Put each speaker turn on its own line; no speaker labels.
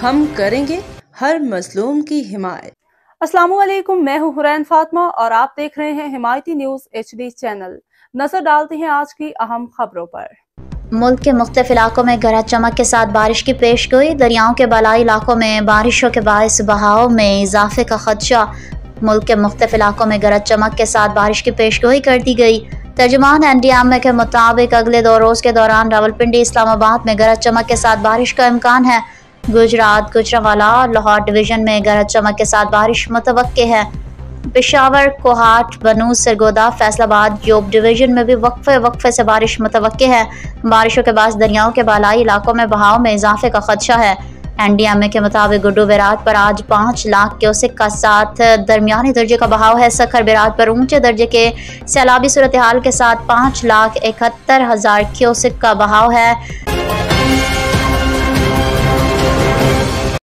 हम करेंगे हर मजलूम की हिमायत।
अस्सलामुअलैकुम, मैं हूं हुरैन फातिमा और आप देख रहे हैं हिमायती न्यूज HD चैनल। नजर डालते हैं आज की अहम खबरों पर।
मुल्क के मुख्तलिफ इलाकों में गरज चमक के साथ बारिश की पेशगोई। दरियाओं के बालाई इलाकों में बारिशों के बायस बहाव में इजाफे का खदशा। मुल्क के मुख्तलिफ इलाकों में गरज चमक के साथ बारिश की पेशगोई कर दी गई। तर्जुमान NDMA के मुताबिक अगले 2 रोज के दौरान रावलपिंडी इस्लामाबाद में गरज चमक के साथ बारिश का इम्कान है। गुजरात, गुजरांवाला और लाहौर डिवीजन में गरज चमक के साथ बारिश मुतवक्के है। पेशावर, कोहाट, बनूज, सरगोदा, फैसलाबाद, योब डिवीजन में भी वक्फे से बारिश मुतवक्के है। बारिशों के बाद दरियाओं के बालाई इलाकों में बहाव में इजाफे का खदशा है। NDMA के मुताबिक गुड्डू बेरात पर आज 5 लाख क्यूसेक का साथ दरमियानी दर्जे का बहाव है। सखर बेरात पर ऊंचे दर्जे के सैलाबी सूरत हाल के साथ 5,71,000 क्यूसेक का बहाव है।